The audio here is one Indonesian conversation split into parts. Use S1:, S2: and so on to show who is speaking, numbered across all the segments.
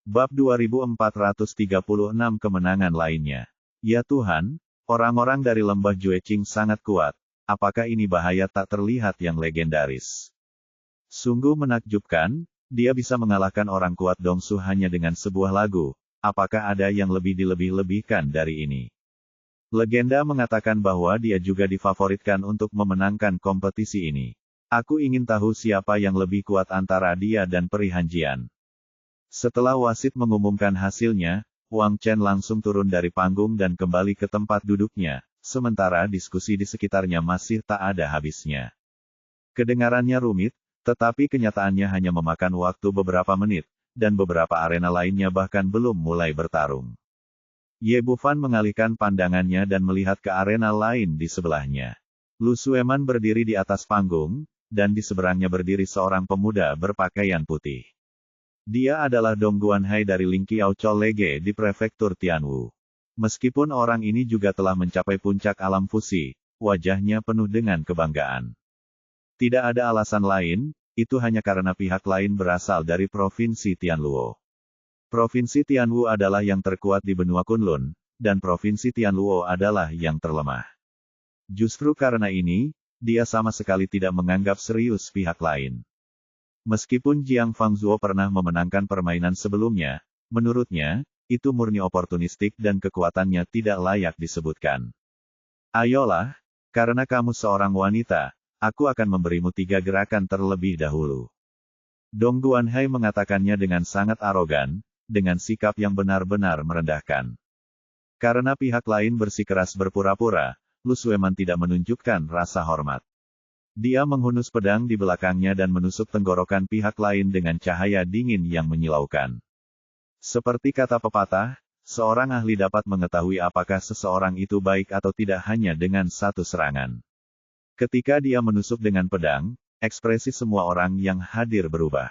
S1: Bab 2436 Kemenangan lainnya. Ya Tuhan, orang-orang dari lembah Jueqing sangat kuat. Apakah ini bahaya tak terlihat yang legendaris? Sungguh menakjubkan, dia bisa mengalahkan orang kuat Dongsu hanya dengan sebuah lagu. Apakah ada yang lebih dilebih-lebihkan dari ini? Legenda mengatakan bahwa dia juga difavoritkan untuk memenangkan kompetisi ini. Aku ingin tahu siapa yang lebih kuat antara dia dan Peri Hanjian. Setelah wasit mengumumkan hasilnya, Wang Chen langsung turun dari panggung dan kembali ke tempat duduknya, sementara diskusi di sekitarnya masih tak ada habisnya. Kedengarannya rumit, tetapi kenyataannya hanya memakan waktu beberapa menit, dan beberapa arena lainnya bahkan belum mulai bertarung. Ye Bufan mengalihkan pandangannya dan melihat ke arena lain di sebelahnya. Lu Sueman berdiri di atas panggung, dan di seberangnya berdiri seorang pemuda berpakaian putih. Dia adalah Dong Guanhai dari Lingqiao Cholege di prefektur Tianwu. Meskipun orang ini juga telah mencapai puncak alam fusi, wajahnya penuh dengan kebanggaan. Tidak ada alasan lain, itu hanya karena pihak lain berasal dari Provinsi Tianluo. Provinsi Tianwu adalah yang terkuat di benua Kunlun, dan Provinsi Tianluo adalah yang terlemah. Justru karena ini, dia sama sekali tidak menganggap serius pihak lain. Meskipun Jiang Fangzuo pernah memenangkan permainan sebelumnya, menurutnya, itu murni oportunistik dan kekuatannya tidak layak disebutkan. Ayolah, karena kamu seorang wanita, aku akan memberimu 3 gerakan terlebih dahulu. Dong Guanhai mengatakannya dengan sangat arogan, dengan sikap yang benar-benar merendahkan. Karena pihak lain bersikeras berpura-pura, Lu Sueman tidak menunjukkan rasa hormat. Dia menghunus pedang di belakangnya dan menusuk tenggorokan pihak lain dengan cahaya dingin yang menyilaukan. Seperti kata pepatah, seorang ahli dapat mengetahui apakah seseorang itu baik atau tidak hanya dengan satu serangan. Ketika dia menusuk dengan pedang, ekspresi semua orang yang hadir berubah.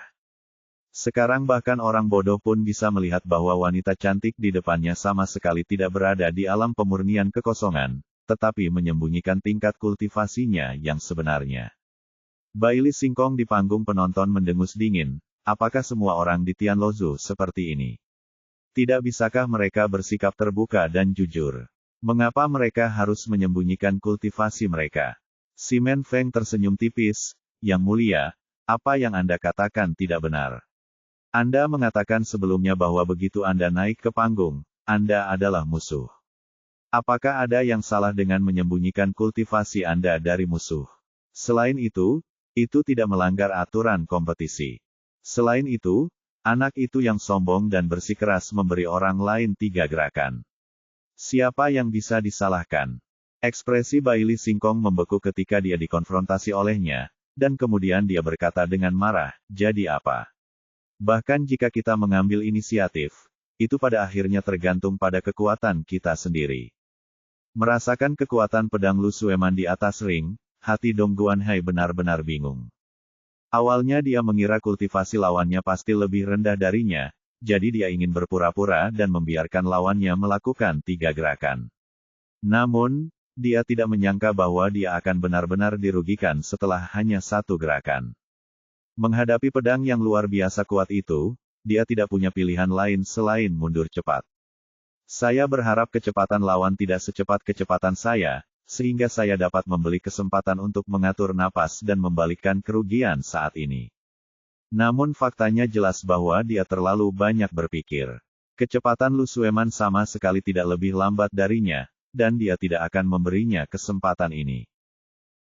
S1: Sekarang bahkan orang bodoh pun bisa melihat bahwa wanita cantik di depannya sama sekali tidak berada di alam pemurnian kekosongan, tetapi menyembunyikan tingkat kultivasinya yang sebenarnya. Baili Singkong di panggung penonton mendengus dingin, apakah semua orang di Tianlozu seperti ini? Tidak bisakah mereka bersikap terbuka dan jujur? Mengapa mereka harus menyembunyikan kultivasi mereka? Si Men Feng tersenyum tipis, Yang Mulia, apa yang Anda katakan tidak benar. Anda mengatakan sebelumnya bahwa begitu Anda naik ke panggung, Anda adalah musuh. Apakah ada yang salah dengan menyembunyikan kultivasi Anda dari musuh? Selain itu tidak melanggar aturan kompetisi. Selain itu, anak itu yang sombong dan bersikeras memberi orang lain 3 gerakan. Siapa yang bisa disalahkan? Ekspresi Baili Singkong membeku ketika dia dikonfrontasi olehnya, dan kemudian dia berkata dengan marah, jadi apa? Bahkan jika kita mengambil inisiatif, itu pada akhirnya tergantung pada kekuatan kita sendiri. Merasakan kekuatan pedang Lu Sueman di atas ring, hati Dong Guanhai benar-benar bingung. Awalnya dia mengira kultivasi lawannya pasti lebih rendah darinya, jadi dia ingin berpura-pura dan membiarkan lawannya melakukan 3 gerakan. Namun, dia tidak menyangka bahwa dia akan benar-benar dirugikan setelah hanya 1 gerakan. Menghadapi pedang yang luar biasa kuat itu, dia tidak punya pilihan lain selain mundur cepat. Saya berharap kecepatan lawan tidak secepat kecepatan saya, sehingga saya dapat membeli kesempatan untuk mengatur napas dan membalikkan kerugian saat ini. Namun faktanya jelas bahwa dia terlalu banyak berpikir. Kecepatan Lu Sueman sama sekali tidak lebih lambat darinya, dan dia tidak akan memberinya kesempatan ini.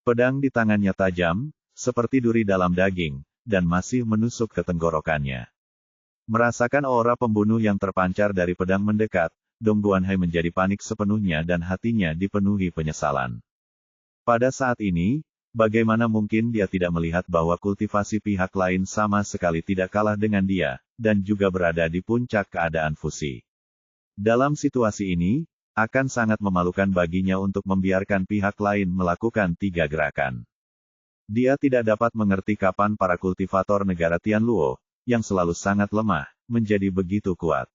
S1: Pedang di tangannya tajam, seperti duri dalam daging, dan masih menusuk ke tenggorokannya. Merasakan aura pembunuh yang terpancar dari pedang mendekat, Dong Guanhai menjadi panik sepenuhnya dan hatinya dipenuhi penyesalan. Pada saat ini, bagaimana mungkin dia tidak melihat bahwa kultivasi pihak lain sama sekali tidak kalah dengan dia, dan juga berada di puncak keadaan fusi. Dalam situasi ini, akan sangat memalukan baginya untuk membiarkan pihak lain melakukan 3 gerakan. Dia tidak dapat mengerti kapan para kultivator negara Tianluo, yang selalu sangat lemah, menjadi begitu kuat.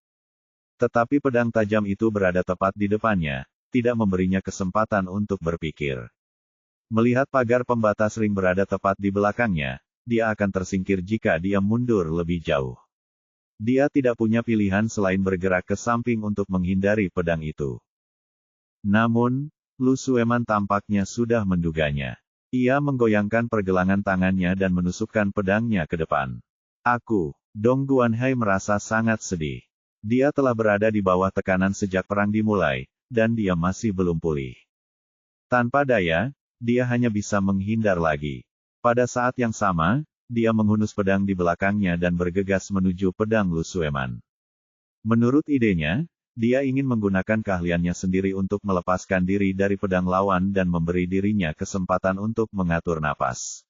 S1: Tetapi pedang tajam itu berada tepat di depannya, tidak memberinya kesempatan untuk berpikir. Melihat pagar pembatas ring berada tepat di belakangnya, dia akan tersingkir jika dia mundur lebih jauh. Dia tidak punya pilihan selain bergerak ke samping untuk menghindari pedang itu. Namun, Lu Sueman tampaknya sudah menduganya. Ia menggoyangkan pergelangan tangannya dan menusukkan pedangnya ke depan. Dong Guanhai merasa sangat sedih. Dia telah berada di bawah tekanan sejak perang dimulai, dan dia masih belum pulih. Tanpa daya, dia hanya bisa menghindar lagi. Pada saat yang sama, dia menghunus pedang di belakangnya dan bergegas menuju pedang Lu Sueman. Menurut idenya, dia ingin menggunakan keahliannya sendiri untuk melepaskan diri dari pedang lawan dan memberi dirinya kesempatan untuk mengatur napas.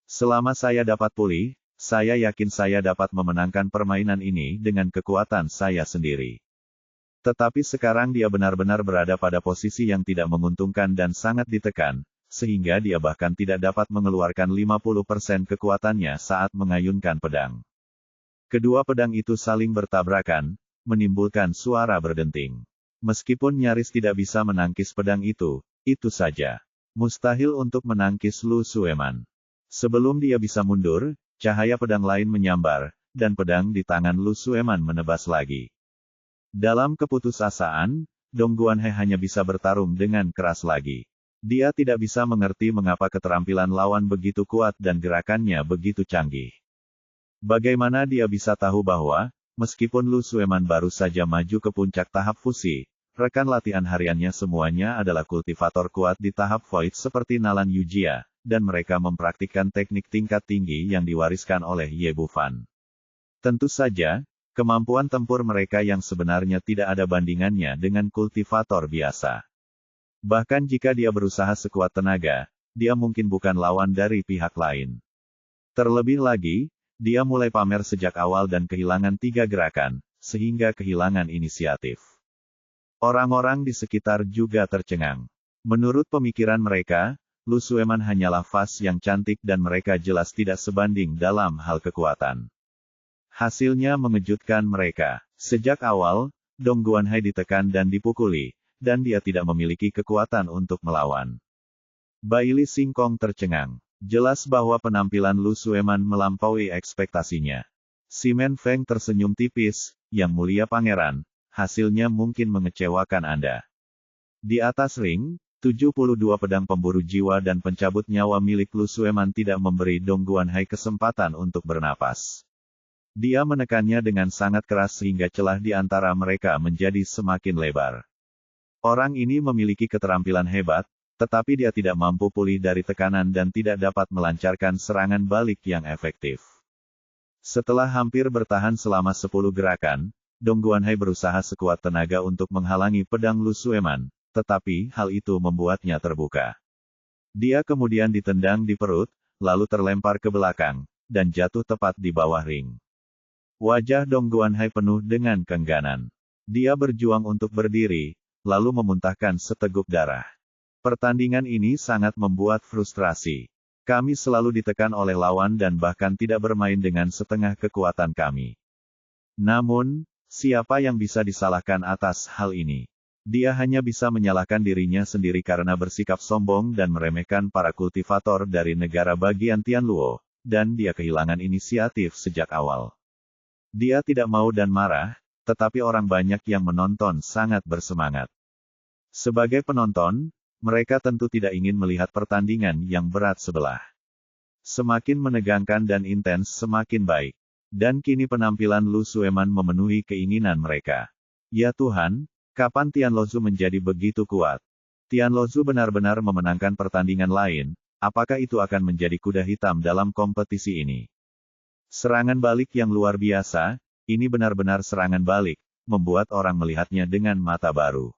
S1: Selama saya dapat pulih, saya yakin saya dapat memenangkan permainan ini dengan kekuatan saya sendiri. Tetapi sekarang dia benar-benar berada pada posisi yang tidak menguntungkan dan sangat ditekan, sehingga dia bahkan tidak dapat mengeluarkan 50% kekuatannya saat mengayunkan pedang. Kedua pedang itu saling bertabrakan, menimbulkan suara berdenting. Meskipun nyaris tidak bisa menangkis pedang itu saja mustahil untuk menangkis Lu Sueman. Sebelum dia bisa mundur, cahaya pedang lain menyambar, dan pedang di tangan Lu Sueman menebas lagi. Dalam keputusasaan, Dong Guanhai hanya bisa bertarung dengan keras lagi. Dia tidak bisa mengerti mengapa keterampilan lawan begitu kuat dan gerakannya begitu canggih. Bagaimana dia bisa tahu bahwa, meskipun Lu Sueman baru saja maju ke puncak tahap fusi, rekan latihan hariannya semuanya adalah kultivator kuat di tahap void seperti Nalan Yujia, dan mereka mempraktikkan teknik tingkat tinggi yang diwariskan oleh Ye Bufan. Tentu saja, kemampuan tempur mereka yang sebenarnya tidak ada bandingannya dengan kultivator biasa. Bahkan jika dia berusaha sekuat tenaga, dia mungkin bukan lawan dari pihak lain. Terlebih lagi, dia mulai pamer sejak awal dan kehilangan 3 gerakan, sehingga kehilangan inisiatif. Orang-orang di sekitar juga tercengang. Menurut pemikiran mereka, Lu Sueman hanyalah Fas yang cantik dan mereka jelas tidak sebanding dalam hal kekuatan. Hasilnya mengejutkan mereka. Sejak awal, Dong Guanhai ditekan dan dipukuli, dan dia tidak memiliki kekuatan untuk melawan. Baili Singkong tercengang. Jelas bahwa penampilan Lu Sueman melampaui ekspektasinya. Si Men Feng tersenyum tipis, "Yang mulia pangeran, hasilnya mungkin mengecewakan Anda." Di atas ring, 72 pedang pemburu jiwa dan pencabut nyawa milik Lu Sueman tidak memberi Dong Guanhai kesempatan untuk bernapas. Dia menekannya dengan sangat keras sehingga celah di antara mereka menjadi semakin lebar. Orang ini memiliki keterampilan hebat, tetapi dia tidak mampu pulih dari tekanan dan tidak dapat melancarkan serangan balik yang efektif. Setelah hampir bertahan selama 10 gerakan, Dong Guanhai berusaha sekuat tenaga untuk menghalangi pedang Lu Sueman, tetapi hal itu membuatnya terbuka. Dia kemudian ditendang di perut, lalu terlempar ke belakang, dan jatuh tepat di bawah ring. Wajah Dong Guanhai penuh dengan keengganan. Dia berjuang untuk berdiri, lalu memuntahkan seteguk darah. Pertandingan ini sangat membuat frustrasi. Kami selalu ditekan oleh lawan dan bahkan tidak bermain dengan setengah kekuatan kami. Namun, siapa yang bisa disalahkan atas hal ini? Dia hanya bisa menyalahkan dirinya sendiri karena bersikap sombong dan meremehkan para kultivator dari negara bagian Tianluo, dan dia kehilangan inisiatif sejak awal. Dia tidak mau dan marah, tetapi orang banyak yang menonton sangat bersemangat. Sebagai penonton, mereka tentu tidak ingin melihat pertandingan yang berat sebelah. Semakin menegangkan dan intens semakin baik. Dan kini penampilan Lu Sueman memenuhi keinginan mereka. Ya Tuhan, kapan Tianluo menjadi begitu kuat? Tianluo benar-benar memenangkan pertandingan lain, apakah itu akan menjadi kuda hitam dalam kompetisi ini? Serangan balik yang luar biasa, ini benar-benar serangan balik, membuat orang melihatnya dengan mata baru.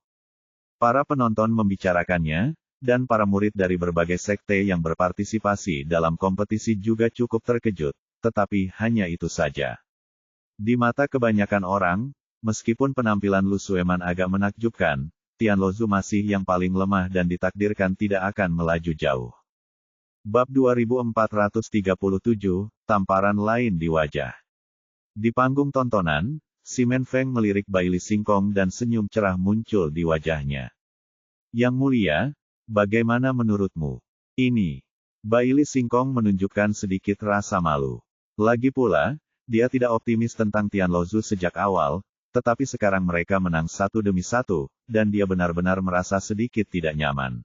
S1: Para penonton membicarakannya, dan para murid dari berbagai sekte yang berpartisipasi dalam kompetisi juga cukup terkejut, tetapi hanya itu saja. Di mata kebanyakan orang, meskipun penampilan Lu Sueman agak menakjubkan, Tianluo masih yang paling lemah dan ditakdirkan tidak akan melaju jauh. Bab 2437, Tamparan Lain di Wajah. Di panggung tontonan, si Men Feng melirik Baili Singkong dan senyum cerah muncul di wajahnya. Yang mulia, bagaimana menurutmu? Ini. Baili Singkong menunjukkan sedikit rasa malu. Lagi pula, dia tidak optimis tentang Tianluozu sejak awal, tetapi sekarang mereka menang 1-1, dan dia benar-benar merasa sedikit tidak nyaman.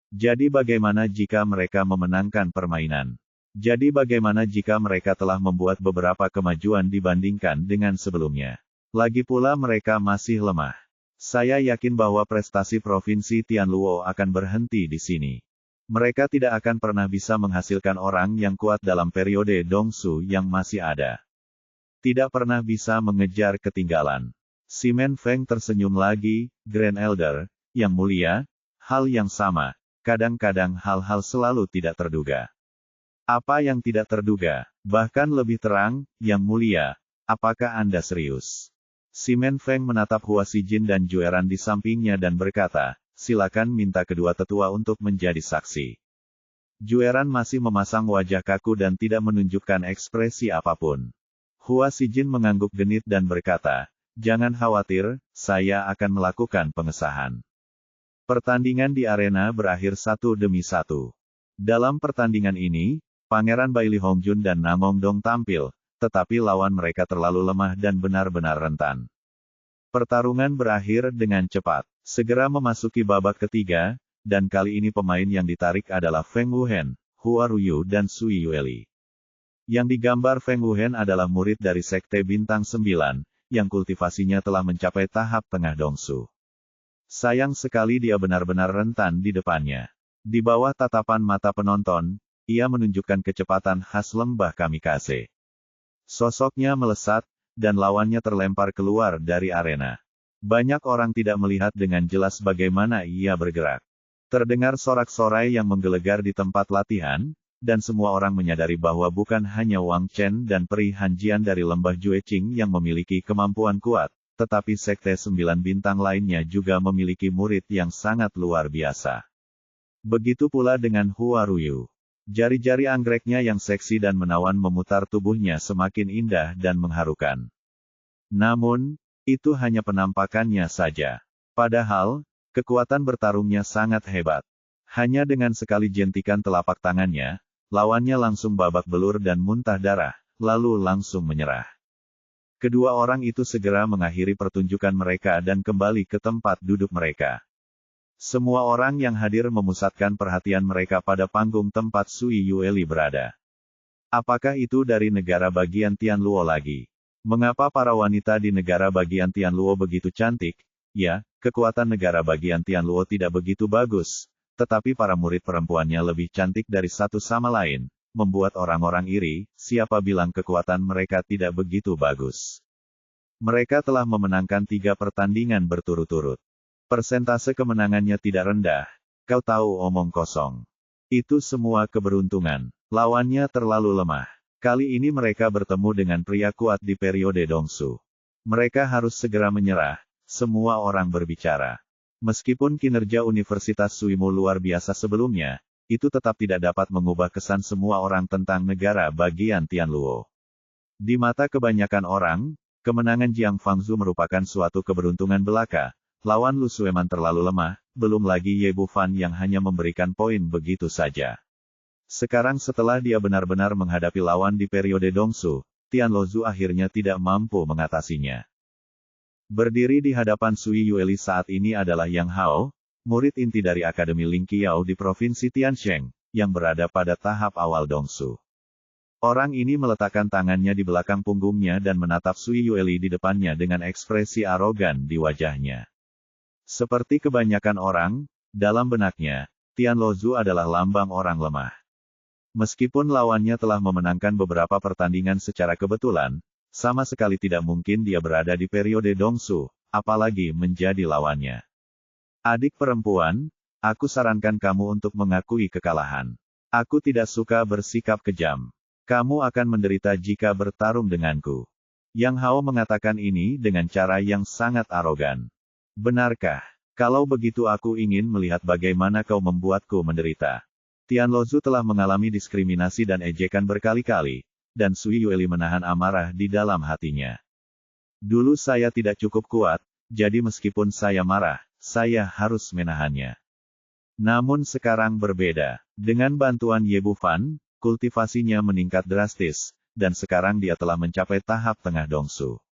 S1: Jadi bagaimana jika mereka memenangkan permainan? Jadi bagaimana jika mereka telah membuat beberapa kemajuan dibandingkan dengan sebelumnya? Lagi pula mereka masih lemah. Saya yakin bahwa prestasi Provinsi Tianluo akan berhenti di sini. Mereka tidak akan pernah bisa menghasilkan orang yang kuat dalam periode Dongsu yang masih ada. Tidak pernah bisa mengejar ketinggalan. Simen Feng tersenyum lagi, Grand Elder, yang mulia, hal yang sama, kadang-kadang hal-hal selalu tidak terduga. Apa yang tidak terduga? Bahkan lebih terang, yang mulia, apakah Anda serius? Simen Feng menatap Hua Xijin dan Jueran di sampingnya dan berkata, silakan minta kedua tetua untuk menjadi saksi. Jueran masih memasang wajah kaku dan tidak menunjukkan ekspresi apapun. Hua Xijin mengangguk genit dan berkata, jangan khawatir, saya akan melakukan pengesahan. Pertandingan di arena berakhir 1-1. Dalam pertandingan ini, Pangeran Baili Hongjun dan Nangong Dong tampil, tetapi lawan mereka terlalu lemah dan benar-benar rentan. Pertarungan berakhir dengan cepat, segera memasuki babak ketiga, dan kali ini pemain yang ditarik adalah Feng Wuhen, Hua Ruyu dan Sui Yueli. Yang digambar Feng Wuhen adalah murid dari Sekte Bintang 9, yang kultivasinya telah mencapai tahap tengah Dongsu. Sayang sekali dia benar-benar rentan di depannya. Di bawah tatapan mata penonton, ia menunjukkan kecepatan khas lembah kamikaze. Sosoknya melesat, dan lawannya terlempar keluar dari arena. Banyak orang tidak melihat dengan jelas bagaimana ia bergerak. Terdengar sorak-sorai yang menggelegar di tempat latihan, dan semua orang menyadari bahwa bukan hanya Wang Chen dan Peri Hanjian dari lembah Jueqing yang memiliki kemampuan kuat, tetapi Sekte 9 Bintang lainnya juga memiliki murid yang sangat luar biasa. Begitu pula dengan Hua Ruyu. Jari-jari anggreknya yang seksi dan menawan memutar tubuhnya semakin indah dan mengharukan. Namun, itu hanya penampakannya saja. Padahal, kekuatan bertarungnya sangat hebat. Hanya dengan sekali jentikan telapak tangannya, lawannya langsung babak belur dan muntah darah, lalu langsung menyerah. Kedua orang itu segera mengakhiri pertunjukan mereka dan kembali ke tempat duduk mereka. Semua orang yang hadir memusatkan perhatian mereka pada panggung tempat Sui Yueli berada. Apakah itu dari negara bagian Tianluo lagi? Mengapa para wanita di negara bagian Tianluo begitu cantik? Ya, kekuatan negara bagian Tianluo tidak begitu bagus, tetapi para murid perempuannya lebih cantik dari satu sama lain, membuat orang-orang iri. Siapa bilang kekuatan mereka tidak begitu bagus? Mereka telah memenangkan 3 pertandingan berturut-turut. Persentase kemenangannya tidak rendah. Kau tahu omong kosong. Itu semua keberuntungan. Lawannya terlalu lemah. Kali ini mereka bertemu dengan pria kuat di periode Dongsu. Mereka harus segera menyerah. Semua orang berbicara. Meskipun kinerja Universitas Suimu luar biasa sebelumnya, itu tetap tidak dapat mengubah kesan semua orang tentang negara bagian Tianluo. Di mata kebanyakan orang, kemenangan Jiang Fangzhu merupakan suatu keberuntungan belaka. Lawan Lu Sueman terlalu lemah, belum lagi Ye Bufan yang hanya memberikan poin begitu saja. Sekarang setelah dia benar-benar menghadapi lawan di periode Dongsu, Tianluozu akhirnya tidak mampu mengatasinya. Berdiri di hadapan Sui Yueli saat ini adalah Yang Hao, murid inti dari Akademi Ling Qiao di Provinsi Tiansheng, yang berada pada tahap awal Dongsu. Orang ini meletakkan tangannya di belakang punggungnya dan menatap Sui Yueli di depannya dengan ekspresi arogan di wajahnya. Seperti kebanyakan orang, dalam benaknya, Tianluozu adalah lambang orang lemah. Meskipun lawannya telah memenangkan beberapa pertandingan secara kebetulan, sama sekali tidak mungkin dia berada di periode Dongsu, apalagi menjadi lawannya. Adik perempuan, aku sarankan kamu untuk mengakui kekalahan. Aku tidak suka bersikap kejam. Kamu akan menderita jika bertarung denganku. Yang Hao mengatakan ini dengan cara yang sangat arogan. Benarkah? Kalau begitu aku ingin melihat bagaimana kau membuatku menderita. Tianluozu telah mengalami diskriminasi dan ejekan berkali-kali, dan Sui Yueli menahan amarah di dalam hatinya. Dulu saya tidak cukup kuat, jadi meskipun saya marah, saya harus menahannya. Namun sekarang berbeda. Dengan bantuan Ye Bufan, kultivasinya meningkat drastis, dan sekarang dia telah mencapai tahap tengah Dongsu.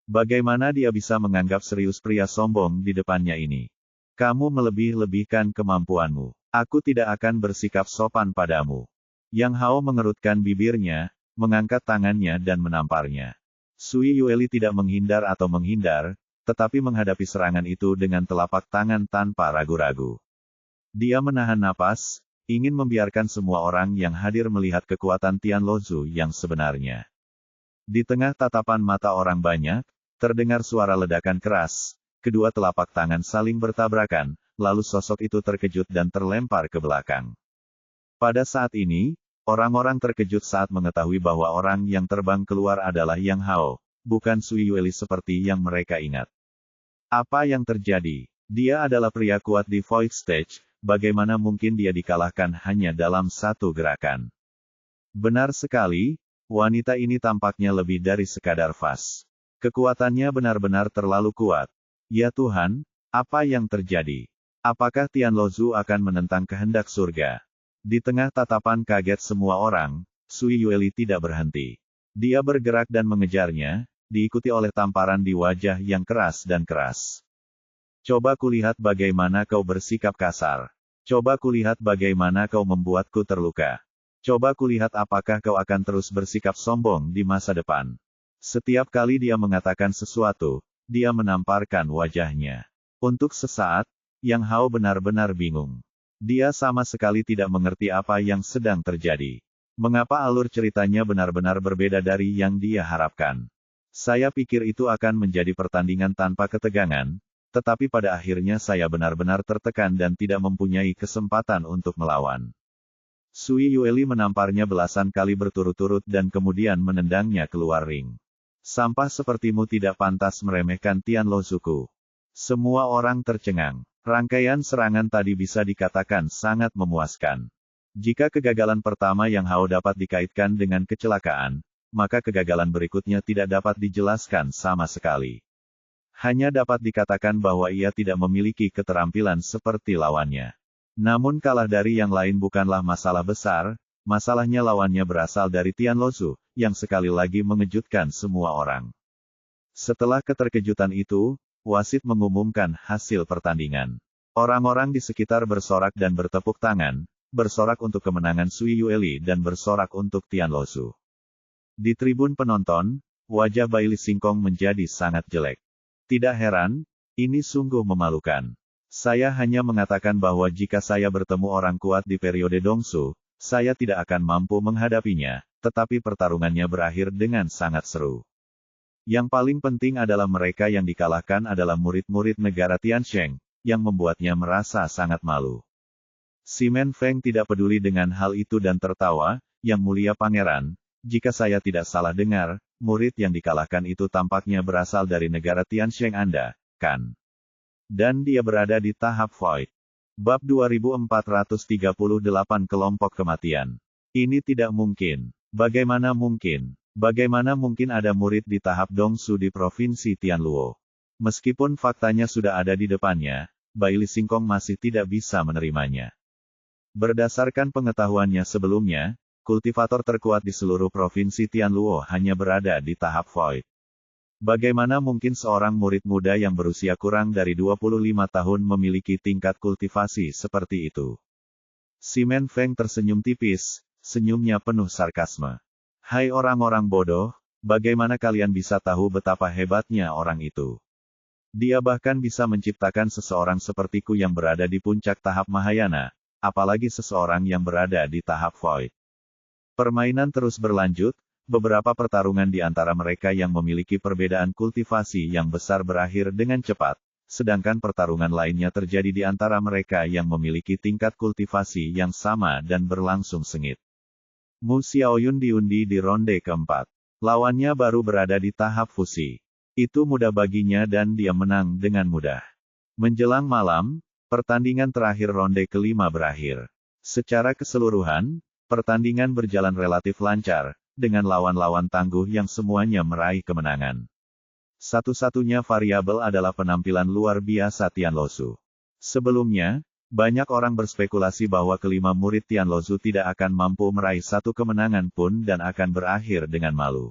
S1: Bagaimana dia bisa menganggap serius pria sombong di depannya ini? Kamu melebih-lebihkan kemampuanmu. Aku tidak akan bersikap sopan padamu. Yang Hao mengerutkan bibirnya, mengangkat tangannya dan menamparnya. Sui Yueli tidak menghindar atau menghindar, tetapi menghadapi serangan itu dengan telapak tangan tanpa ragu-ragu. Dia menahan napas, ingin membiarkan semua orang yang hadir melihat kekuatan Tianluo yang sebenarnya. Di tengah tatapan mata orang banyak, terdengar suara ledakan keras, kedua telapak tangan saling bertabrakan, lalu sosok itu terkejut dan terlempar ke belakang. Pada saat ini, orang-orang terkejut saat mengetahui bahwa orang yang terbang keluar adalah Yang Hao, bukan Sui Yueli seperti yang mereka ingat. Apa yang terjadi? Dia adalah pria kuat di Void Stage, bagaimana mungkin dia dikalahkan hanya dalam satu gerakan? Benar sekali, wanita ini tampaknya lebih dari sekadar fast. Kekuatannya benar-benar terlalu kuat. Ya Tuhan, apa yang terjadi? Apakah Tianluo akan menentang kehendak surga? Di tengah tatapan kaget semua orang, Sui Yueli tidak berhenti. Dia bergerak dan mengejarnya, diikuti oleh tamparan di wajah yang keras dan keras. Coba kulihat bagaimana kau bersikap kasar. Coba kulihat bagaimana kau membuatku terluka. Coba kulihat apakah kau akan terus bersikap sombong di masa depan. Setiap kali dia mengatakan sesuatu, dia menamparkan wajahnya. Untuk sesaat, Yang Hao benar-benar bingung. Dia sama sekali tidak mengerti apa yang sedang terjadi. Mengapa alur ceritanya benar-benar berbeda dari yang dia harapkan? Saya pikir itu akan menjadi pertandingan tanpa ketegangan, tetapi pada akhirnya saya benar-benar tertekan dan tidak mempunyai kesempatan untuk melawan. Sui Yueli menamparnya belasan kali berturut-turut dan kemudian menendangnya keluar ring. Sampah sepertimu tidak pantas meremehkan Tianluo-ku. Semua orang tercengang. Rangkaian serangan tadi bisa dikatakan sangat memuaskan. Jika kegagalan pertama Yang Hao dapat dikaitkan dengan kecelakaan, maka kegagalan berikutnya tidak dapat dijelaskan sama sekali. Hanya dapat dikatakan bahwa ia tidak memiliki keterampilan seperti lawannya. Namun kalah dari yang lain bukanlah masalah besar, masalahnya lawannya berasal dari Tianluo, yang sekali lagi mengejutkan semua orang. Setelah keterkejutan itu, wasit mengumumkan hasil pertandingan. Orang-orang di sekitar bersorak dan bertepuk tangan, bersorak untuk kemenangan Sui Yueli dan bersorak untuk Tianluo. Di tribun penonton, wajah Bai Li Singkong menjadi sangat jelek. Tidak heran, ini sungguh memalukan. Saya hanya mengatakan bahwa jika saya bertemu orang kuat di periode Dongsu, saya tidak akan mampu menghadapinya, tetapi pertarungannya berakhir dengan sangat seru. Yang paling penting adalah mereka yang dikalahkan adalah murid-murid negara Tiansheng, yang membuatnya merasa sangat malu. Simen Feng tidak peduli dengan hal itu dan tertawa, Yang Mulia Pangeran, jika saya tidak salah dengar, murid yang dikalahkan itu tampaknya berasal dari negara Tiansheng Anda, kan? Dan dia berada di tahap Void. Bab 2438 Kelompok Kematian. Ini tidak mungkin. Bagaimana mungkin? Bagaimana mungkin ada murid di tahap Dongsu di Provinsi Tianluo? Meskipun faktanya sudah ada di depannya, Bai Li Singkong masih tidak bisa menerimanya. Berdasarkan pengetahuannya sebelumnya, kultivator terkuat di seluruh Provinsi Tianluo hanya berada di tahap Void. Bagaimana mungkin seorang murid muda yang berusia kurang dari 25 tahun memiliki tingkat kultivasi seperti itu? Simen Feng tersenyum tipis, senyumnya penuh sarkasme. Hai orang-orang bodoh, bagaimana kalian bisa tahu betapa hebatnya orang itu? Dia bahkan bisa menciptakan seseorang sepertiku yang berada di puncak tahap Mahayana, apalagi seseorang yang berada di tahap Void. Permainan terus berlanjut, beberapa pertarungan di antara mereka yang memiliki perbedaan kultivasi yang besar berakhir dengan cepat, sedangkan pertarungan lainnya terjadi di antara mereka yang memiliki tingkat kultivasi yang sama dan berlangsung sengit. Mu Xiaoyun diundi di ronde keempat. Lawannya baru berada di tahap fusi. Itu mudah baginya dan dia menang dengan mudah. Menjelang malam, pertandingan terakhir ronde kelima berakhir. Secara keseluruhan, pertandingan berjalan relatif lancar, dengan lawan-lawan tangguh yang semuanya meraih kemenangan. Satu-satunya variabel adalah penampilan luar biasa Tianluo. Sebelumnya, Banyak orang berspekulasi bahwa kelima murid Tianluozu tidak akan mampu meraih satu kemenangan pun dan akan berakhir dengan malu.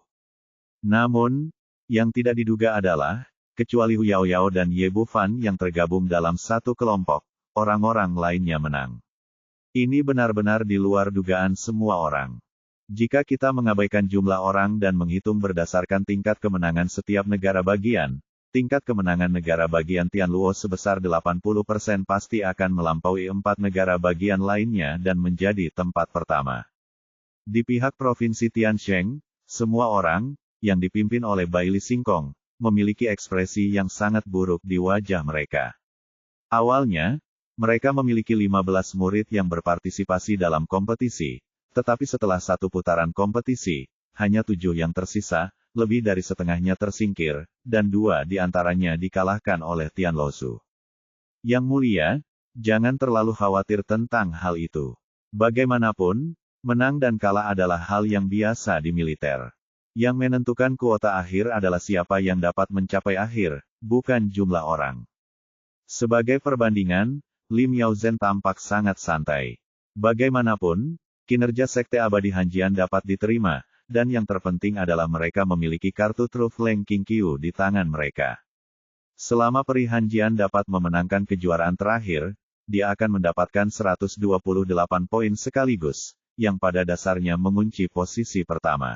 S1: Namun, yang tidak diduga adalah, kecuali Hu Yaoyao dan Ye Bufan yang tergabung dalam satu kelompok, orang-orang lainnya menang. Ini benar-benar di luar dugaan semua orang. Jika kita mengabaikan jumlah orang dan menghitung berdasarkan tingkat kemenangan setiap negara bagian, tingkat kemenangan negara bagian Tianluo sebesar 80% pasti akan melampaui 4 negara bagian lainnya dan menjadi tempat pertama. Di pihak Provinsi Tiansheng, semua orang, yang dipimpin oleh Bai Li Xingkong, memiliki ekspresi yang sangat buruk di wajah mereka. Awalnya, mereka memiliki 15 murid yang berpartisipasi dalam kompetisi, tetapi setelah satu putaran kompetisi, hanya 7 yang tersisa, lebih dari setengahnya tersingkir, dan 2 di antaranya dikalahkan oleh Tianluozu. Yang mulia, jangan terlalu khawatir tentang hal itu. Bagaimanapun, menang dan kalah adalah hal yang biasa di militer. Yang menentukan kuota akhir adalah siapa yang dapat mencapai akhir, bukan jumlah orang. Sebagai perbandingan, Lim Yaozhen tampak sangat santai. Bagaimanapun, kinerja Sekte Abadi Hanjian dapat diterima, dan yang terpenting adalah mereka memiliki kartu Truth Leng Qingqiu di tangan mereka. Selama peri Hanjian dapat memenangkan kejuaraan terakhir, dia akan mendapatkan 128 poin sekaligus, yang pada dasarnya mengunci posisi pertama.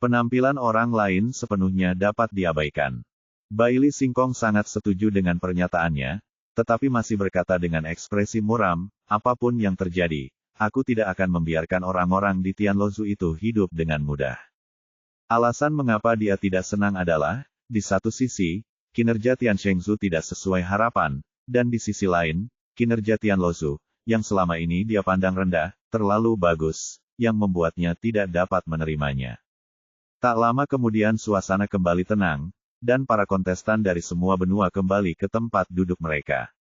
S1: Penampilan orang lain sepenuhnya dapat diabaikan. Bai Li Xingkong sangat setuju dengan pernyataannya, tetapi masih berkata dengan ekspresi muram, apapun yang terjadi, aku tidak akan membiarkan orang-orang di Tianluozu itu hidup dengan mudah. Alasan mengapa dia tidak senang adalah, di satu sisi, kinerja Tianshengzu tidak sesuai harapan, dan di sisi lain, kinerja Tianluozu, yang selama ini dia pandang rendah, terlalu bagus, yang membuatnya tidak dapat menerimanya. Tak lama kemudian suasana kembali tenang, dan para kontestan dari semua benua kembali ke tempat duduk mereka.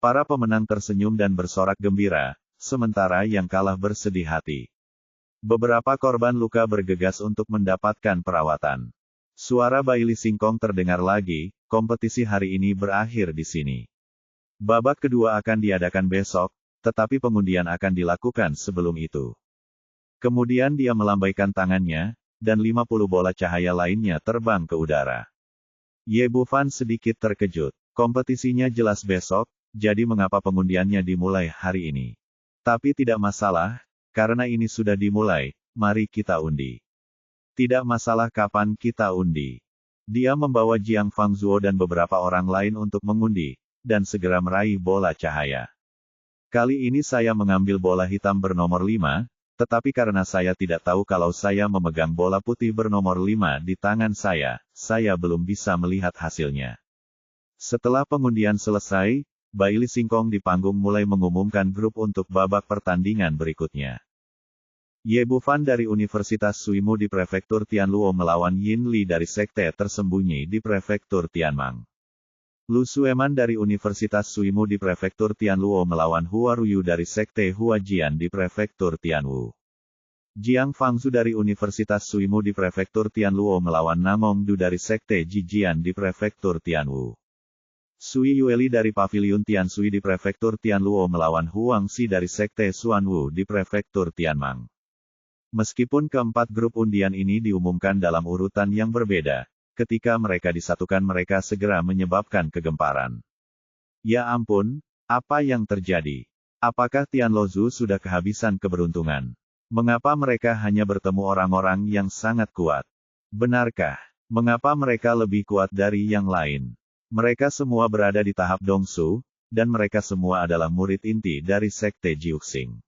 S1: Para pemenang tersenyum dan bersorak gembira, sementara yang kalah bersedih hati. Beberapa korban luka bergegas untuk mendapatkan perawatan. Suara Bai Li Xingkong terdengar lagi, kompetisi hari ini berakhir di sini. Babak kedua akan diadakan besok, tetapi pengundian akan dilakukan sebelum itu. Kemudian dia melambaikan tangannya, dan 50 bola cahaya lainnya terbang ke udara. Ye Bufan sedikit terkejut. Kompetisinya jelas besok, jadi mengapa pengundiannya dimulai hari ini? Tapi tidak masalah, karena ini sudah dimulai, mari kita undi. Tidak masalah kapan kita undi. Dia membawa Jiang Fangzuo dan beberapa orang lain untuk mengundi, dan segera meraih bola cahaya. Kali ini saya mengambil bola hitam bernomor 5, tetapi karena saya tidak tahu kalau saya memegang bola putih bernomor 5 di tangan saya belum bisa melihat hasilnya. Setelah pengundian selesai, Bai Li Xingkong di panggung mulai mengumumkan grup untuk babak pertandingan berikutnya. Ye Bufan dari Universitas Suimu di Prefektur Tianluo melawan Yin Li dari Sekte Tersembunyi di Prefektur Tianmang. Lu Sueman dari Universitas Suimu di Prefektur Tianluo melawan Hua Ruyu dari Sekte Huajian di Prefektur Tianwu. Jiang Fangzu dari Universitas Suimu di Prefektur Tianluo melawan Namong Du dari Sekte Jijian di Prefektur Tianwu. Sui Yueli dari Paviliun Tiansui di Prefektur Tianluo melawan Huang Xi dari Sekte Xuanwu di Prefektur Tianmang. Meskipun keempat grup undian ini diumumkan dalam urutan yang berbeda, ketika mereka disatukan mereka segera menyebabkan kegemparan. Ya ampun, apa yang terjadi? Apakah Tianluozu sudah kehabisan keberuntungan? Mengapa mereka hanya bertemu orang-orang yang sangat kuat? Benarkah? Mengapa mereka lebih kuat dari yang lain? Mereka semua berada di tahap Dongsu, dan mereka semua adalah murid inti dari Sekte Jiuxing.